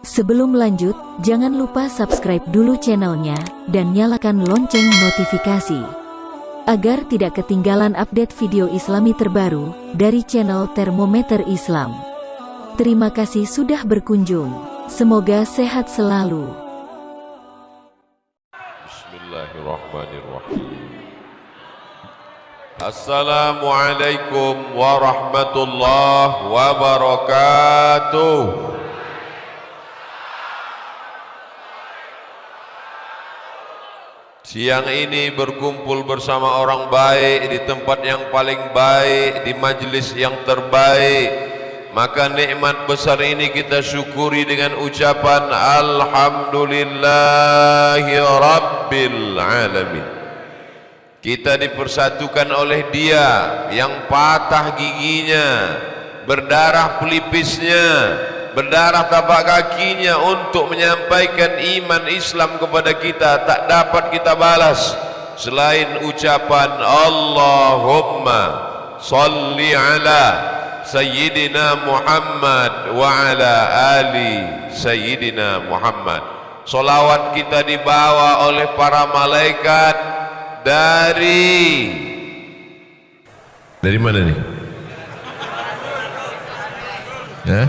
Sebelum lanjut, jangan lupa subscribe dulu channelnya, dan nyalakan lonceng notifikasi, agar tidak ketinggalan update video islami terbaru, dari channel Termometer Islam. Terima kasih sudah berkunjung, semoga sehat selalu. Bismillahirrahmanirrahim. Assalamualaikum warahmatullahi wabarakatuh. Siang ini berkumpul bersama orang baik di tempat yang paling baik, di majlis yang terbaik. Maka nikmat besar ini kita syukuri dengan ucapan Alhamdulillahi Rabbil Alamin. Kita dipersatukan oleh Dia yang patah giginya, berdarah pelipisnya, berdarah tapak kakinya untuk menyampaikan iman Islam kepada kita, tak dapat kita balas selain ucapan Allahumma salli ala Sayyidina Muhammad wa ala ali Sayyidina Muhammad. Salawat kita dibawa oleh para malaikat dari mana nih? Ya?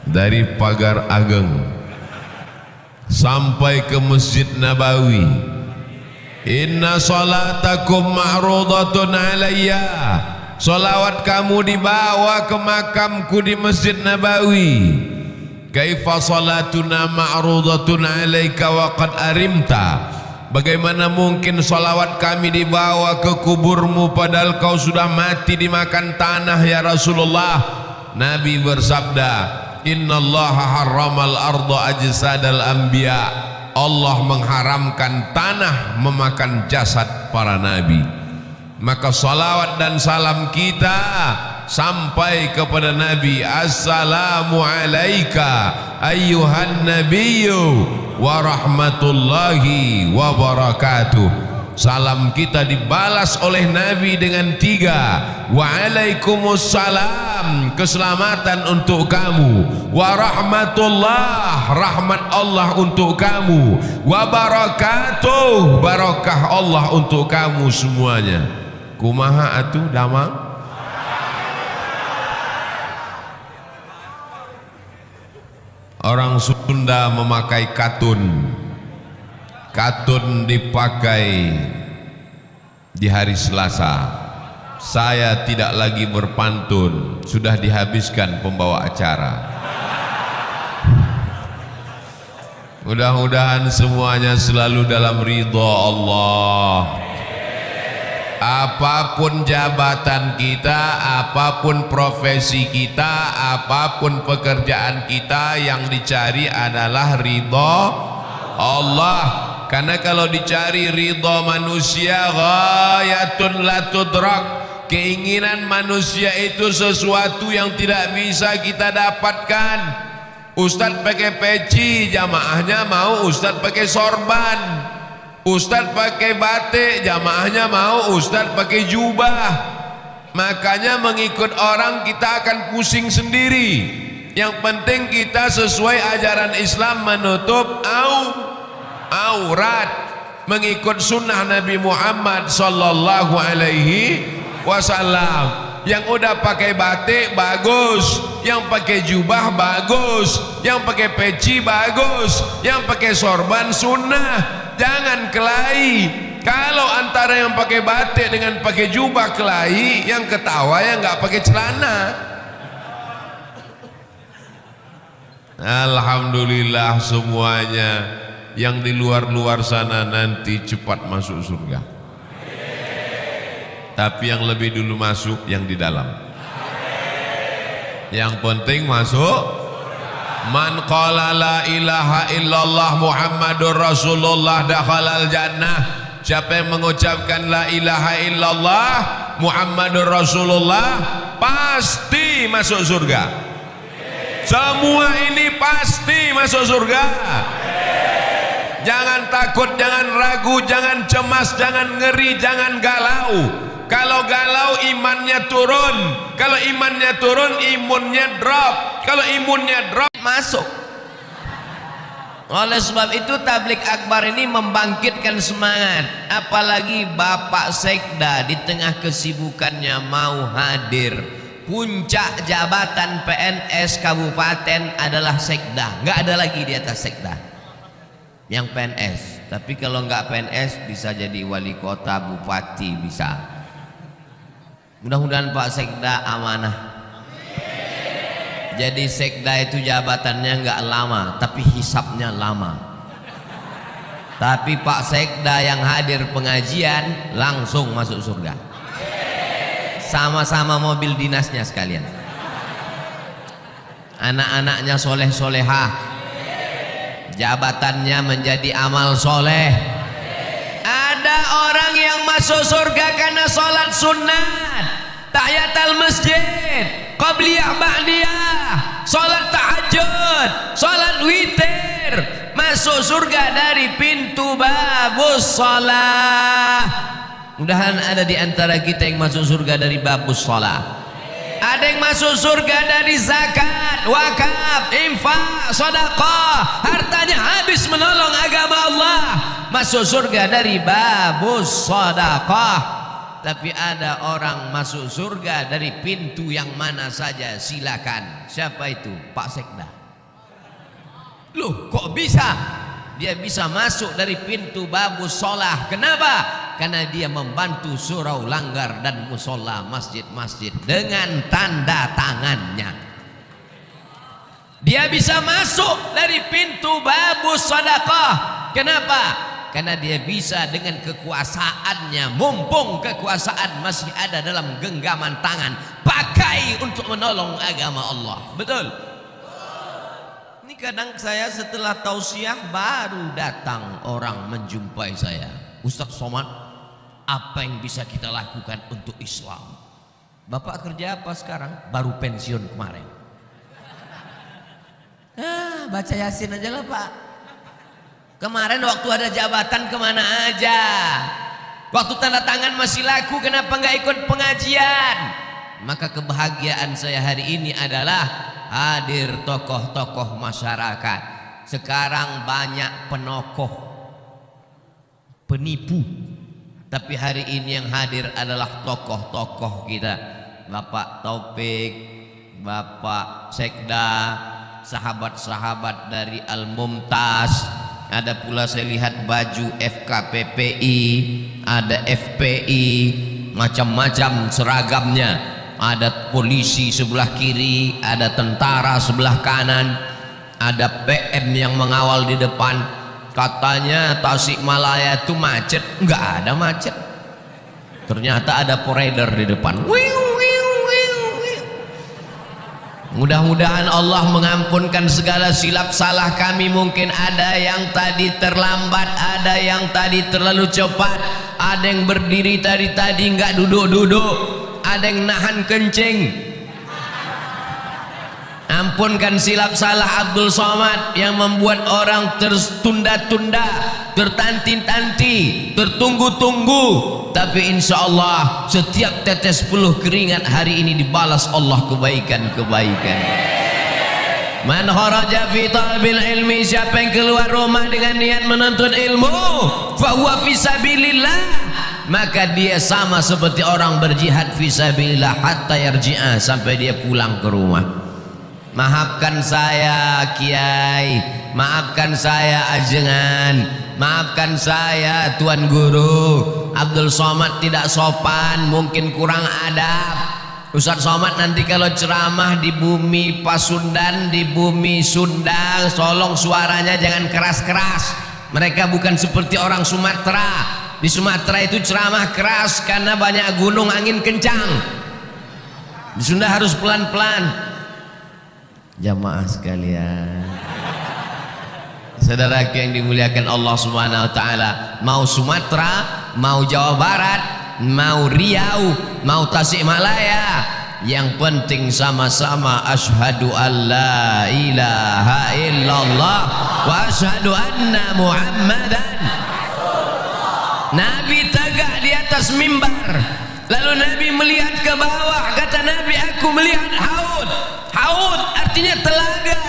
Dari pagar ageng sampai ke Masjid Nabawi. Inna salatakum ma'rudatun alayya. Salawat kamu dibawa ke makamku di Masjid Nabawi. Kaifa salatuna ma'rudatun alayka wa qad arimta. Bagaimana mungkin salawat kami dibawa ke kuburmu padahal kau sudah mati dimakan tanah ya Rasulullah. Nabi bersabda, Innallaha harramal arda ajsadal anbiya. Allah mengharamkan tanah memakan jasad para nabi. Maka salawat dan salam kita sampai kepada Nabi. Assalamu alayka ayyuhan nabiyyu wa rahmatullahi wa barakatuh. Salam kita dibalas oleh Nabi dengan 3. Waalaikumsalam, keselamatan untuk kamu. Wa rahmatullah, rahmat Allah untuk kamu. Wa barakatuh, barakah Allah untuk kamu semuanya. Kumaha atuh damang? Orang Sunda memakai katun. Katun dipakai di hari Selasa. Saya tidak lagi berpantun, sudah dihabiskan pembawa acara. Mudah-mudahan semuanya selalu dalam ridha Allah. Apapun jabatan kita, apapun profesi kita, apapun pekerjaan kita, yang dicari adalah ridha Allah. Karena kalau dicari ridha manusia, ghayatun la tudrak. Keinginan manusia itu sesuatu yang tidak bisa kita dapatkan. Ustadz pakai peci, jamaahnya mau Ustadz pakai sorban. Ustadz pakai batik, jamaahnya mau Ustadz pakai jubah. Makanya mengikut orang kita akan pusing sendiri. Yang penting kita sesuai ajaran Islam, menutup aurat, mengikut sunnah Nabi Muhammad sallallahu alaihi wasallam. Yang udah pakai batik bagus, yang pakai jubah bagus, yang pakai peci bagus, yang pakai sorban sunnah. Jangan kelahi. Kalau antara yang pakai batik dengan pakai jubah kelahi, yang ketawa yang nggak pakai celana. Alhamdulillah semuanya yang di luar sana nanti cepat masuk surga. Tapi yang lebih dulu masuk yang di dalam. Yang penting masuk. Man qala la ilaha illallah Muhammadur Rasulullah dakhalal jannah. Siapa yang mengucapkan la ilaha illallah Muhammadur Rasulullah pasti masuk surga. Semua ini pasti masuk surga. Jangan takut, jangan ragu, jangan cemas, jangan ngeri, jangan galau. Kalau galau imannya turun, kalau imannya turun imunnya drop. Kalau imunnya drop, masuk. Oleh sebab itu tablik akbar ini membangkitkan semangat. Apalagi Bapak Sekda di tengah kesibukannya mau hadir. Puncak jabatan PNS kabupaten adalah Sekda. Nggak ada lagi di atas Sekda yang PNS. Tapi kalau nggak PNS bisa jadi wali kota, bupati, bisa. Mudah-mudahan Pak Sekda amanah. Jadi Sekda itu jabatannya nggak lama, tapi hisapnya lama. Tapi Pak Sekda yang hadir pengajian langsung masuk surga. Sama-sama mobil dinasnya sekalian. Anak-anaknya soleh-solehah. Jabatannya menjadi amal soleh. Ada orang yang masuk surga karena sholat sunat, tahiyatul masjid, qabliyah ba'diyah, sholat tahajud, sholat witir, masuk surga dari pintu babus sholat. Mudahan ada di antara kita yang masuk surga dari babus sholat. Ada yang masuk surga dari zakat, wakaf, infak, sedekah, hartanya habis menolong agama Allah, masuk surga dari babus sedekah. Tapi ada orang masuk surga dari pintu yang mana saja, silakan. Siapa itu? Pak Sekda. Loh, kok bisa? Dia bisa masuk dari pintu babus sholah. Kenapa? Karena dia membantu surau langgar dan musola masjid-masjid dengan tanda tangannya. Dia bisa masuk dari pintu babus sedekah. Kenapa? Karena dia bisa dengan kekuasaannya, mumpung kekuasaan masih ada dalam genggaman tangan, pakai untuk menolong agama Allah. Betul? Ini kadang saya setelah tausiah baru datang orang menjumpai saya. Ustaz Somad, apa yang bisa kita lakukan untuk Islam? Bapak kerja apa sekarang? Baru pensiun kemarin. Baca Yasin aja lah Pak. Kemarin waktu ada jabatan kemana aja? Waktu tanda tangan masih laku, kenapa nggak ikut pengajian? Maka kebahagiaan saya hari ini adalah hadir tokoh-tokoh masyarakat. Sekarang banyak penokoh, penipu. Tapi hari ini yang hadir adalah tokoh-tokoh kita. Bapak Taufik, Bapak Sekda, sahabat-sahabat dari Al-Mumtaz. Ada pula saya lihat baju FKPPI, ada FPI, macam-macam seragamnya. Ada polisi sebelah kiri, ada tentara sebelah kanan, ada PM yang mengawal di depan. Katanya Tasikmalaya itu macet, enggak ada macet. Ternyata ada poraider di depan. Mudah-mudahan Allah mengampunkan segala silap salah kami. Mungkin ada yang tadi terlambat, ada yang tadi terlalu cepat, ada yang berdiri tadi enggak duduk-duduk, ada yang nahan kencing. Ampunkan silap salah Abdul Somad yang membuat orang tertunda-tunda, tertanti-tanti, tertunggu-tunggu. Tapi insya Allah setiap tetes peluh keringat hari ini dibalas Allah kebaikan-kebaikan. Man kharaja fi talabil ilmi, siapa yang keluar rumah dengan niat menuntut ilmu, fa huwa fi sabilillah, maka dia sama seperti orang berjihad fi sabilillah hatta yarji'a, sampai dia pulang ke rumah. Maafkan saya Kiai, maafkan saya Ajengan, maafkan saya Tuan Guru. Abdul Somad tidak sopan, mungkin kurang adab. Ustaz Somad nanti kalau ceramah di bumi Pasundan, di bumi Sunda, tolong suaranya jangan keras-keras. Mereka bukan seperti orang Sumatera. Di Sumatera itu ceramah keras karena banyak gunung, angin kencang. Di Sunda harus pelan-pelan. Jamaah sekalian, saudara yang dimuliakan Allah Subhanahu wa taala, mau Sumatera, mau Jawa Barat, mau Riau, mau Tasikmalaya, yang penting sama-sama asyhadu an la ilaha illallah wa asyhadu anna Muhammadan. Nabi tegak di atas mimbar, lalu Nabi melihat ke bawah, kata Nabi, aku melihat haud. Haud artinya telaga.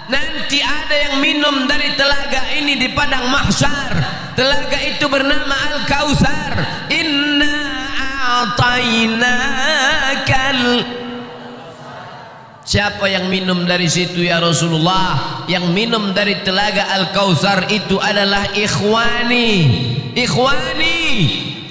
Nanti ada yang minum dari telaga ini di padang mahsyar. Telaga itu bernama Al-Kautsar. Inna a'tainakal. Siapa yang minum dari situ ya Rasulullah? Yang minum dari telaga Al-Kautsar itu adalah ikhwani. Ikhwani,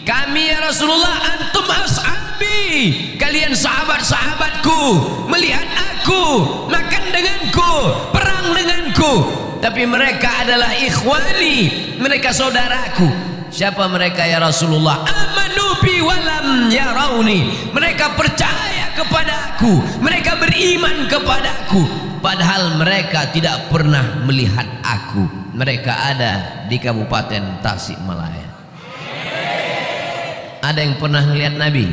kami ya Rasulullah, antum ashabi, kalian sahabat-sahabatku. Melihat aku, makan denganku, perang denganku. Tapi mereka adalah ikhwani, mereka saudaraku. Siapa mereka ya Rasulullah? Amanu bi walam yarawni. Mereka percaya kepadaku, mereka beriman kepadaku, padahal mereka tidak pernah melihat aku. Mereka ada di Kabupaten Tasikmalaya. Ada yang pernah melihat Nabi?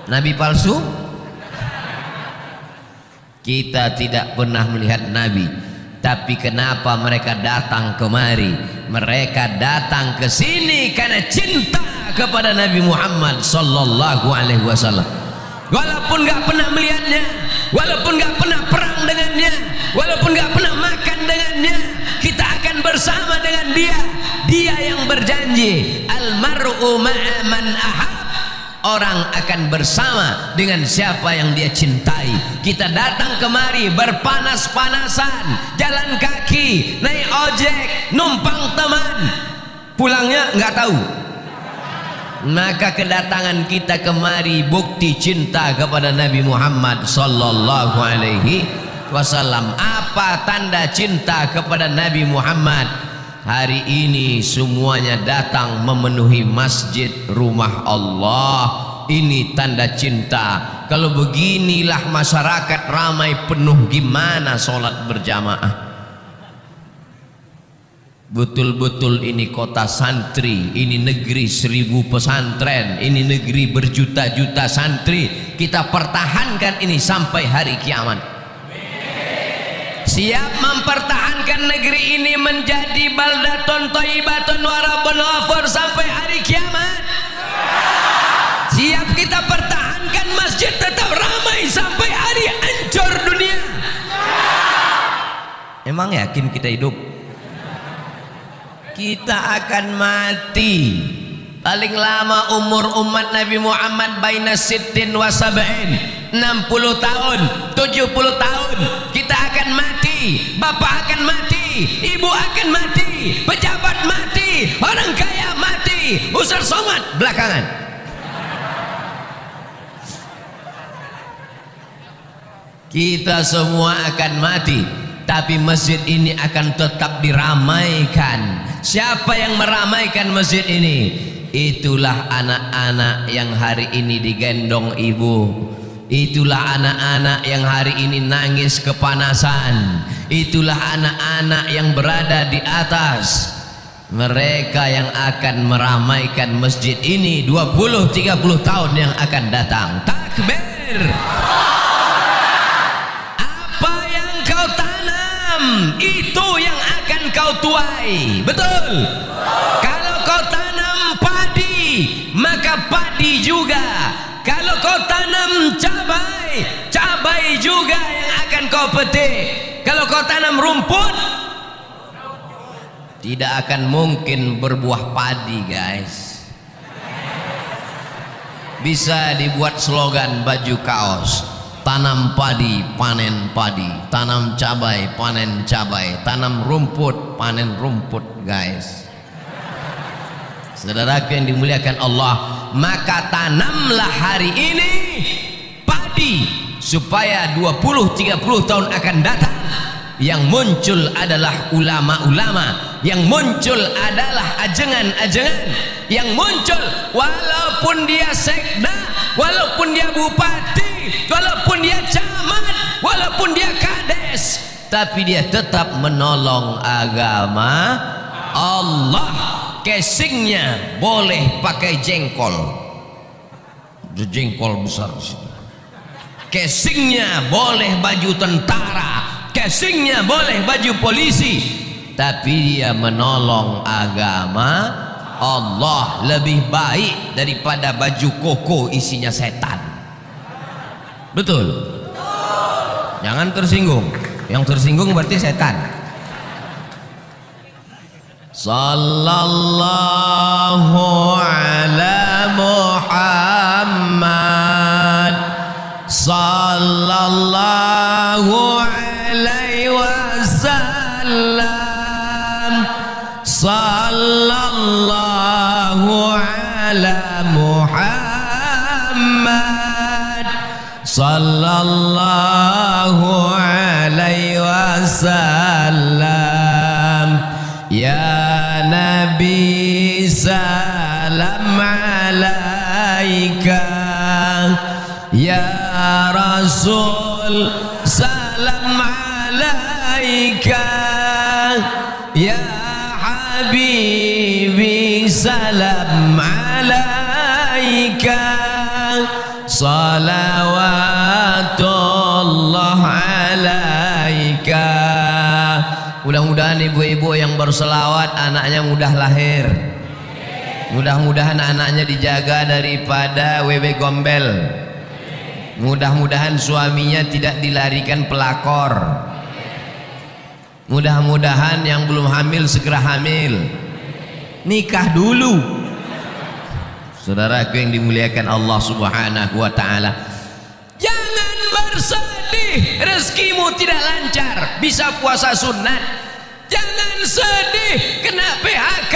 Nabi palsu? Kita tidak pernah melihat Nabi. Tapi kenapa mereka datang kemari? Mereka datang ke sini karena cinta kepada Nabi Muhammad sallallahu alaihi wasallam. Walaupun nggak pernah melihatnya, walaupun nggak pernah perang dengannya, walaupun nggak pernah makan dengannya, kita akan bersama dengan dia. Dia yang berjanji, almar'u ma'a man ahab. Orang akan bersama dengan siapa yang dia cintai. Kita datang kemari berpanas-panasan, jalan kaki, naik ojek, numpang teman, pulangnya nggak tahu. Maka kedatangan kita kemari bukti cinta kepada Nabi Muhammad sallallahu alaihi wasallam. Apa tanda cinta kepada Nabi Muhammad? Hari ini semuanya datang memenuhi masjid rumah Allah. Ini tanda cinta. Kalau beginilah masyarakat ramai penuh, gimana sholat berjamaah? Betul-betul ini kota santri, ini negeri 1000 pesantren, ini negeri berjuta-juta santri. Kita pertahankan ini sampai hari kiamat. Siap mempertahankan negeri ini menjadi baldatun thayyibatun wa rabbun ghafur sampai hari kiamat. Siap kita pertahankan masjid tetap ramai sampai hari hancur dunia. Emang yakin kita hidup? Kita akan mati. Paling lama umur umat Nabi Muhammad baina sittin wa sab'in, 60 tahun, 70 tahun. Kita akan mati. Bapak akan mati, ibu akan mati, pejabat mati, orang kaya mati, Ustaz Somad belakangan. Kita semua akan mati, tapi masjid ini akan tetap diramaikan. Siapa yang meramaikan masjid ini? Itulah anak-anak yang hari ini digendong ibu. Itulah anak-anak yang hari ini nangis kepanasan. Itulah anak-anak yang berada di atas. Mereka yang akan meramaikan masjid ini 20-30 tahun yang akan datang. Takbir. Apa yang kau tanam, itu yang akan kau tuai. Betul? Kalau kau tanam padi, maka padi juga. Kalau kau tanam cabai, cabai juga yang akan kau petik. Kalau kau tanam rumput, tidak akan mungkin berbuah padi, guys. Bisa dibuat slogan baju kaos: tanam padi, panen padi, tanam cabai, panen cabai, tanam rumput, panen rumput, guys. Saudaraku yang dimuliakan Allah, maka tanamlah hari ini padi supaya 20-30 tahun akan datang yang muncul adalah ulama-ulama, yang muncul adalah ajengan-ajengan, yang muncul walaupun dia sekda, walaupun dia bupati, walaupun dia camat, walaupun dia kades, tapi dia tetap menolong agama Allah. Casingnya boleh pakai jengkol, jengkol besar di situ. Casingnya boleh baju tentara, casingnya boleh baju polisi, tapi dia menolong agama Allah lebih baik daripada baju koko isinya setan. Betul? Jangan tersinggung. Yang tersinggung berarti setan. Sallallahu ala Muhammad, sallallahu alaihi wasallam, sallallahu ala Muhammad, sallallahu alaihi wasallam. Ya Nabi salam alaika, ya Rasul salam alaika, ya Habibi salam alaika, salawatullah alaika. Mudah-mudahan ibu-ibu yang berselawat anaknya mudah lahir. Mudah-mudahan anaknya dijaga daripada wewe gombel. Mudah-mudahan suaminya tidak dilarikan pelakor. Mudah-mudahan yang belum hamil segera hamil. Nikah dulu. Saudaraku yang dimuliakan Allah Subhanahu wa taala. Jangan bersedih rezekimu tidak lancar, bisa puasa sunat. Jangan sedih kena PHK.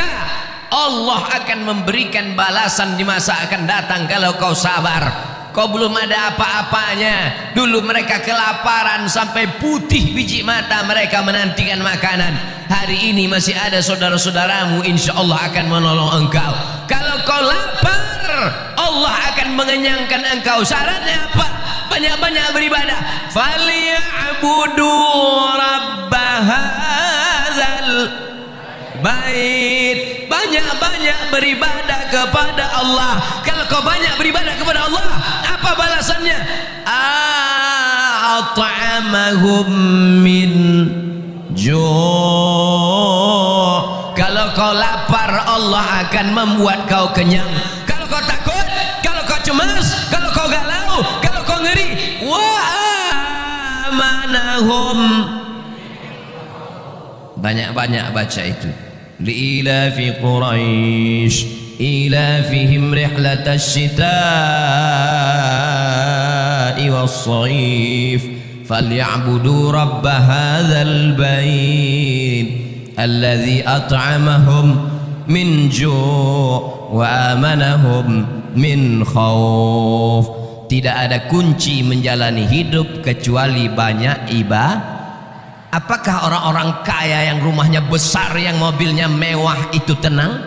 Allah akan memberikan balasan di masa akan datang kalau kau sabar. Kau belum ada apa-apanya. Dulu mereka kelaparan sampai putih biji mata mereka menantikan makanan. Hari ini masih ada saudara-saudaramu insya Allah akan menolong engkau. Kalau kau lapar, Allah akan mengenyangkan engkau. Syaratnya apa? Banyak-banyak beribadah. Falyabudu rabbahadzal bait. Banyak-banyak beribadah kepada Allah. Kalau kau banyak beribadah kepada Allah, apa balasannya? At'amahum min ju'. Kalau kau lapar, Allah akan membuat kau kenyang. Kalau kau takut, kalau kau cemas, kalau kau galau, kalau kau ngeri, wa amanahum. Banyak-banyak baca itu. Li'ilafi Quraisy ilafihim rihlatasy syita'i was-shayf falyabudu rabb hadzal bait alladzi at'amahum min ju' wa amanahum min khauf. Tidak ada kunci menjalani hidup kecuali banyak ibadah. Apakah orang-orang kaya yang rumahnya besar, yang mobilnya mewah itu tenang?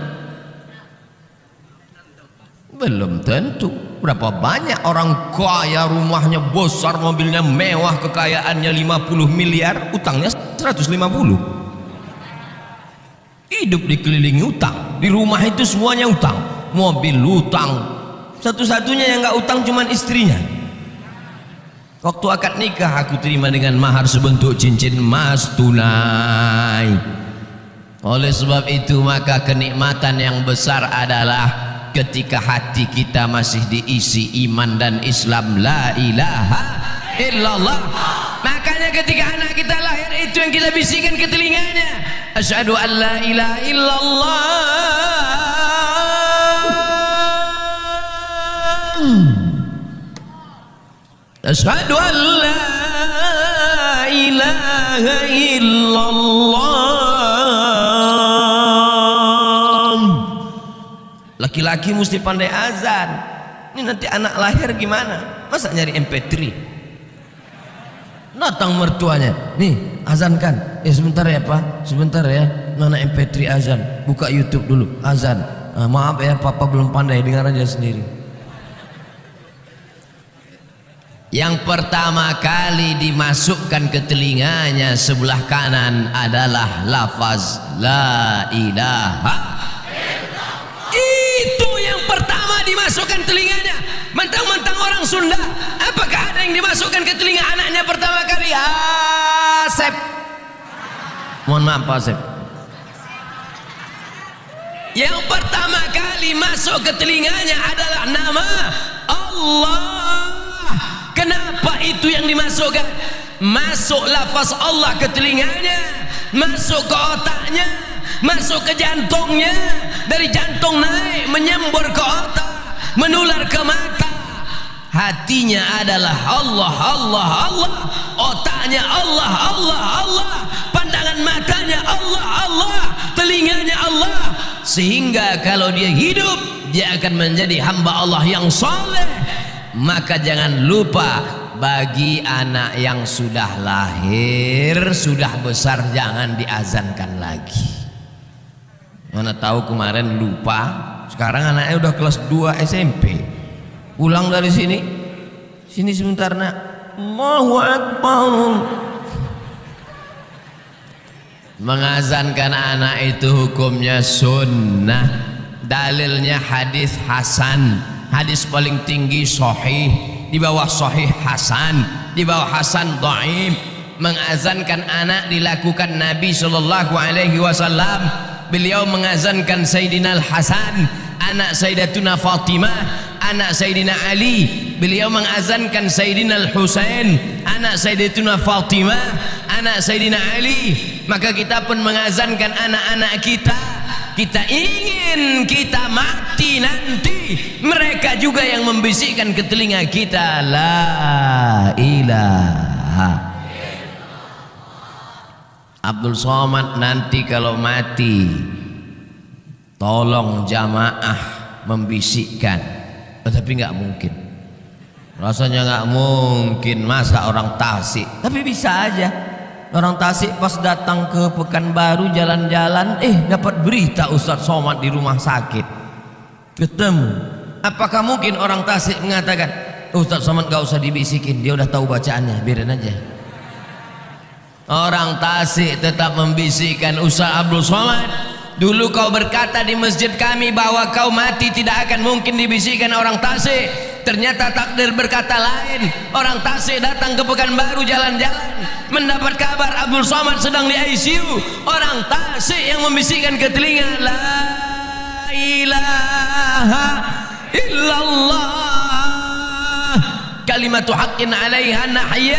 Belum tentu. Berapa banyak orang kaya rumahnya besar, mobilnya mewah, kekayaannya 50 miliar, utangnya 150. Hidup dikelilingi utang. Di rumah itu semuanya utang. Mobil utang. Satu-satunya yang gak utang cuman istrinya. Waktu akad nikah aku terima dengan mahar sebentuk cincin emas tunai. Oleh sebab itu maka kenikmatan yang besar adalah ketika hati kita masih diisi iman dan Islam. La ilaha illallah. Makanya ketika anak kita lahir itu yang kita bisikkan ke telinganya, asyhadu an la ilaha illallah. Asyhadu an la ilaha illallah. Laki-laki mesti pandai azan. Ini nanti anak lahir gimana? Masa nyari MP3? Datang mertuanya, nih azankan. Sebentar ya Pak, sebentar ya. Nona MP3 azan. Buka YouTube dulu, azan. Maaf ya Papa belum pandai, dengar aja sendiri. Yang pertama kali dimasukkan ke telinganya sebelah kanan adalah lafaz la ilaha illallah. Itu yang pertama dimasukkan telinganya. Mentang-mentang orang Sunda, apakah ada yang dimasukkan ke telinga anaknya pertama kali? Asep. Mohon maaf Pak Asep. Yang pertama kali masuk ke telinganya adalah nama Allah. Kenapa itu yang dimasukkan? masuk lafaz Allah ke telinganya, masuk ke otaknya, masuk ke jantungnya, dari jantung naik menyembur ke otak, menular ke mata. Hatinya adalah Allah, Allah, Allah, otaknya Allah, Allah, Allah, pandangan matanya Allah, Allah, telinganya Allah. Sehingga kalau dia hidup, dia akan menjadi hamba Allah yang soleh. Maka jangan lupa, bagi anak yang sudah lahir, sudah besar, jangan diazankan lagi. Mana tahu kemarin lupa, sekarang anaknya udah kelas 2 SMP. Pulang dari sini sebentar nak, Allahu Akbar. Mengazankan anak itu hukumnya sunnah, dalilnya hadis hasan, hadis paling tinggi sahih, di bawah sahih hasan, di bawah hasan dhaif. Mengazankan anak dilakukan Nabi sallallahu alaihi wasallam. Beliau mengazankan Sayyidina Al-Hasan, anak Sayyidatuna Fatimah, anak Sayyidina Ali. Beliau mengazankan Sayyidina Al-Husain, anak Sayyidatuna Fatimah, anak Sayyidina Ali. Maka kita pun mengazankan anak-anak kita. Kita ingin kita mati nanti, mereka juga yang membisikkan ke telinga kita, la ilaha. Abdul Somad nanti kalau mati, tolong jamaah membisikkan. Tapi nggak mungkin, rasanya nggak mungkin, masa orang Tasik. Tapi bisa aja orang Tasik pas datang ke Pekanbaru jalan-jalan, dapat berita Ustadz Somad di rumah sakit, ketemu. Apakah mungkin orang Tasik mengatakan, Ustadz Somad gak usah dibisikin, dia udah tahu bacaannya, biarin aja. Orang Tasik tetap membisikkan, Ustadz Abdul Somad, dulu kau berkata di masjid kami bahwa kau mati tidak akan mungkin dibisikkan orang Tasik. Ternyata takdir berkata lain. Orang Tasik datang ke Pekanbaru jalan-jalan, mendapat kabar Abdul Somad sedang di ICU. Orang Tasik yang membisikkan ke telinga, la ilaha illallah, kalimatu haqqin alaiha nahya,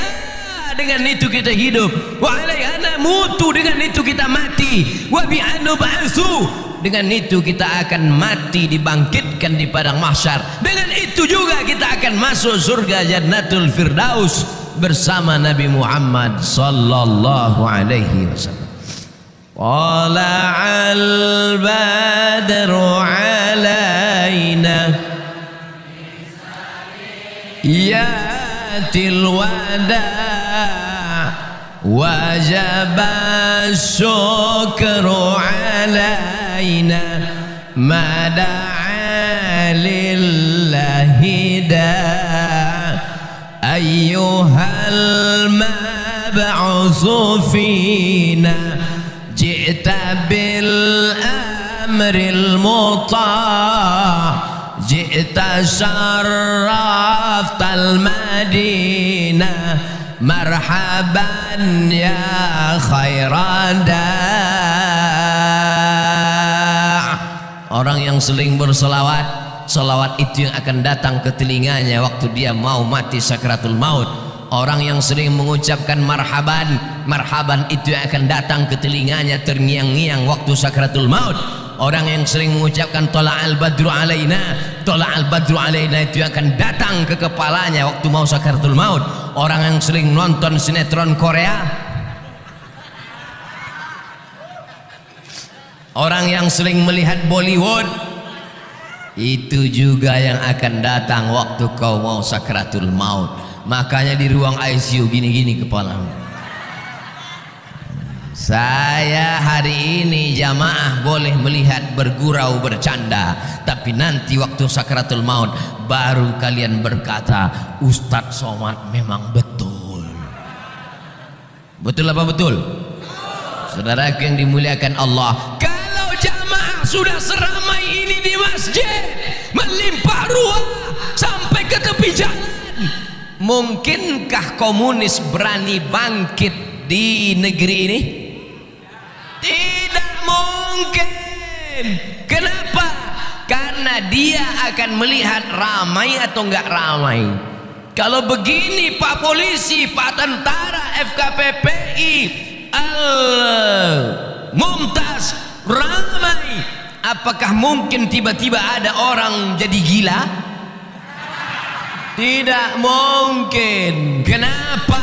dengan itu kita hidup, wa alaiha namutu, dengan itu kita mati, wa bi'anu ba'su, dengan itu kita akan mati dibangkitkan di padang mahsyar. Dengan itu juga kita akan masuk surga Jannatul Firdaus bersama Nabi Muhammad sallallahu alaihi wasallam. Tala'al badru alaina yatil wada wajaba syukru alaina mada'a lillahi da ayyuhal mab'usu fina ji'ta bil amril muta' ji'ta syarraftal madinah marhaban ya khairan da'. Orang yang sering berselawat, selawat itu yang akan datang ke telinganya waktu dia mau mati sakratul maut. Orang yang sering mengucapkan marhaban, marhaban itu yang akan datang ke telinganya terngiang-ngiang waktu sakratul maut. Orang yang sering mengucapkan tola'al badru alaina, tola'al badru alaina itu akan datang ke kepalanya waktu mau sakaratul maut. Orang yang sering nonton sinetron Korea, orang yang sering melihat Bollywood, itu juga yang akan datang waktu kau mau sakaratul maut. Makanya di ruang ICU gini-gini kepalamu. Saya hari ini jamaah boleh melihat bergurau bercanda, tapi nanti waktu sakaratul maut baru kalian berkata, Ustadz Somad memang betul. Betul apa betul? Saudaraku yang dimuliakan Allah, kalau jamaah sudah seramai ini di masjid, melimpah ruah sampai ke tepi jalan, mungkinkah komunis berani bangkit di negeri ini? Tidak mungkin. Kenapa? Karena dia akan melihat ramai atau enggak ramai. Kalau begini Pak Polisi, Pak Tentara, FKPPI Al-Mumtaz ramai. Apakah mungkin tiba-tiba ada orang jadi gila? Tidak mungkin. Kenapa?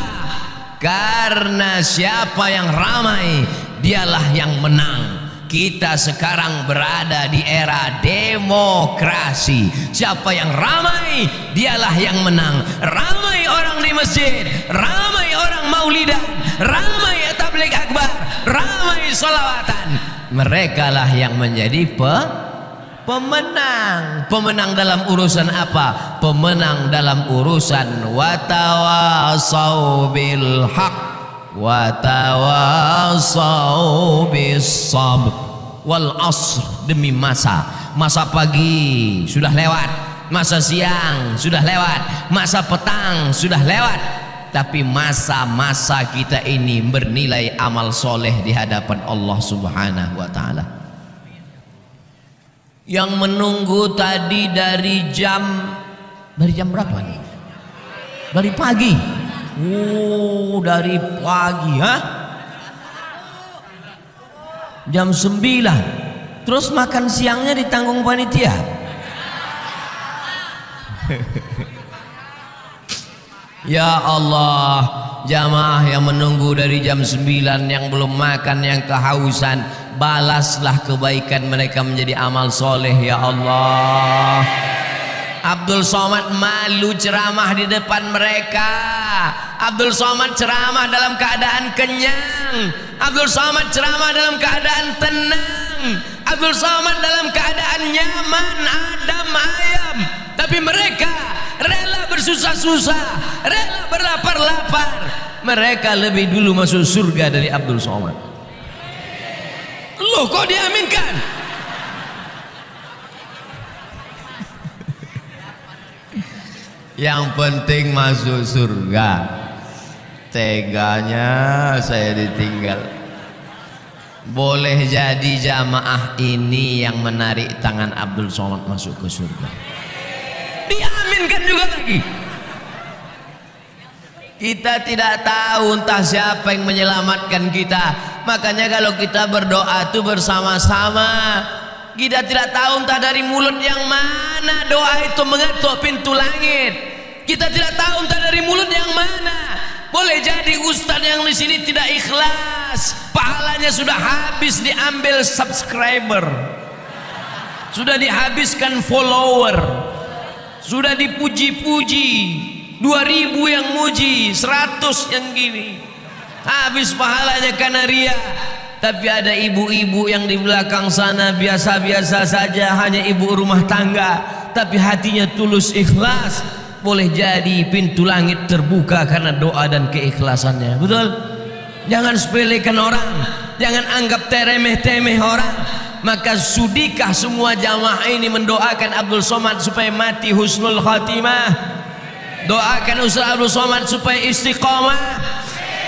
Karena siapa yang ramai dialah yang menang. Kita sekarang berada di era demokrasi. Siapa yang ramai dialah yang menang. Ramai orang di masjid, ramai orang maulidan, ramai tabligh akbar, ramai sholawatan. Mereka lah yang menjadi pemenang. Pemenang dalam urusan apa? Pemenang dalam urusan watawasau bil haq watawasau bis sabr wal asr. Demi masa pagi sudah lewat, masa siang sudah lewat, masa petang sudah lewat, tapi masa-masa kita ini bernilai amal soleh di hadapan Allah Subhanahu wa ta'ala. Yang menunggu tadi dari jam berapa nih? Dari pagi. Dari pagi, jam 9. Terus makan siangnya ditanggung panitia. Ya Allah, jamaah yang menunggu dari jam 9 yang belum makan, yang kehausan, balaslah kebaikan mereka menjadi amal soleh ya Allah. Abdul Somad malu ceramah di depan mereka. Abdul Somad ceramah dalam keadaan kenyang. Abdul Somad ceramah dalam keadaan tenang. Abdul Somad dalam keadaan nyaman, adem ayam. Tapi mereka rela bersusah-susah, rela berlapar-lapar. Mereka lebih dulu masuk surga dari Abdul Somad. Loh, kok diaminkan? Yang penting masuk surga. Teganya saya ditinggal. Boleh jadi jamaah ini yang menarik tangan Abdul Somad masuk ke surga. Diaminkan juga lagi. Kita tidak tahu entah siapa yang menyelamatkan kita. Makanya kalau kita berdoa itu bersama-sama. Kita tidak tahu entah dari mulut yang mana doa itu mengetuk pintu langit. Kita tidak tahu entah dari mulut yang mana. Boleh jadi ustaz yang di sini tidak ikhlas, pahalanya sudah habis diambil subscriber, sudah dihabiskan follower, sudah dipuji-puji, 2000 yang muji, 100 yang gini, habis pahalanya karena ria. Tapi ada ibu-ibu yang di belakang sana biasa-biasa saja, hanya ibu rumah tangga, tapi hatinya tulus ikhlas. Boleh jadi pintu langit terbuka karena doa dan keikhlasannya. Betul? Jangan sepelekan orang, jangan anggap teremeh-temeh orang. Maka sudikah semua jamaah ini mendoakan Abdul Somad supaya mati husnul khatimah? Doakan Ustaz Abdul Somad supaya istiqomah.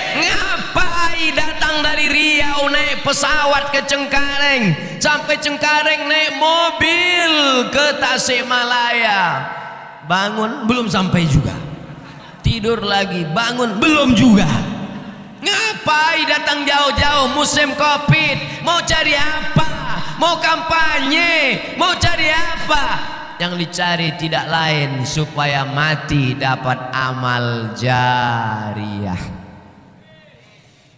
Ngapain datang dari Riau naik pesawat ke Cengkareng, sampai Cengkareng naik mobil ke Tasikmalaya? Bangun belum sampai juga, tidur lagi, bangun belum juga. Ngapain datang jauh-jauh musim Covid? Mau cari apa? Mau kampanye? Mau cari apa? Yang dicari tidak lain supaya mati dapat amal jariah.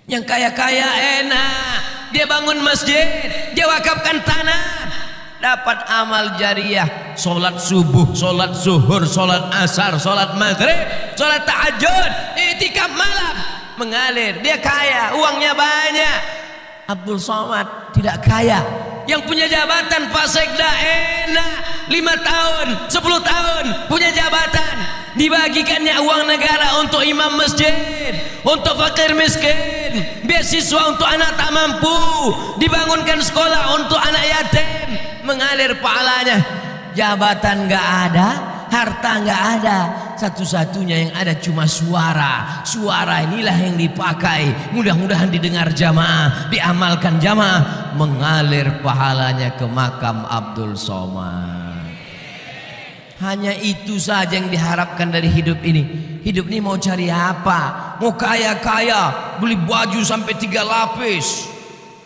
Yang kaya-kaya enak, dia bangun masjid, dia wakafkan tanah, dapat amal jariah. Sholat subuh, sholat zuhur, sholat asar, sholat maghrib, sholat tahajud, i'tikaf malam, mengalir. Dia kaya, uangnya banyak. Abdul Somad tidak kaya. Yang punya jabatan Pak Sekda enak, 5 tahun, 10 tahun punya jabatan, dibagikannya uang negara untuk imam masjid, untuk fakir miskin, beasiswa untuk anak tak mampu, dibangunkan sekolah untuk anak yatim, mengalir pahalanya. Jabatan nggak ada, harta nggak ada, satu-satunya yang ada cuma suara. Suara inilah yang dipakai, mudah-mudahan didengar jamaah, diamalkan jamaah, mengalir pahalanya ke makam Abdul Somad. Hanya itu saja yang diharapkan dari hidup ini. Hidup ini mau cari apa? Mau kaya-kaya, beli baju sampai 3 lapis.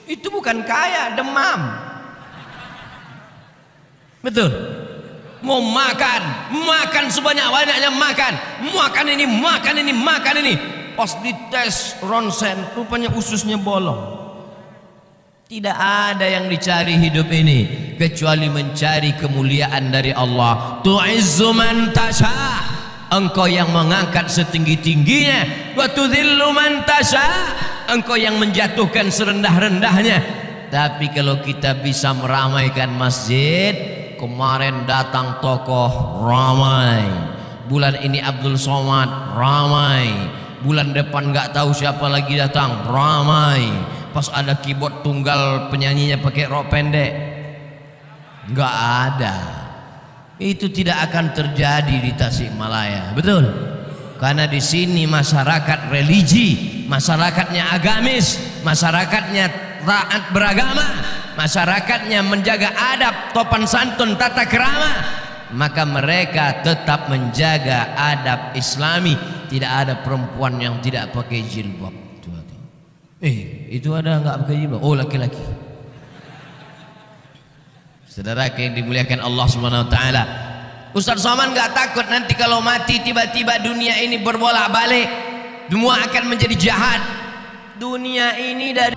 Itu bukan kaya, demam. Betul. Mau makan sebanyak-banyaknya, makan ini. Pas dites ronsen, rupanya ususnya bolong. Tidak ada yang dicari hidup ini kecuali mencari kemuliaan dari Allah. Tu'izzu man tasha, engkau yang mengangkat setinggi-tingginya. Wa tudhillu man tasha, engkau yang menjatuhkan serendah-rendahnya. Tapi kalau kita bisa meramaikan masjid, kemarin datang tokoh ramai, bulan ini Abdul Somad ramai, bulan depan nggak tahu siapa lagi datang ramai. Pas ada keyboard tunggal penyanyinya pakai rok pendek, nggak ada. Itu tidak akan terjadi di Tasikmalaya, betul? Karena di sini masyarakat religi, masyarakatnya agamis, masyarakatnya taat beragama, masyarakatnya menjaga adab, topan santun, tata kerama, maka mereka tetap menjaga adab Islami. Tidak ada perempuan yang tidak pakai jilbab. Itu ada nggak pakai jilbab? Oh, laki-laki. Saudara yang dimuliakan Allah Subhanahu wa taala, Ustaz Somad nggak takut nanti kalau mati tiba-tiba dunia ini berbolak-balik, semua akan menjadi jahat. Dunia ini dari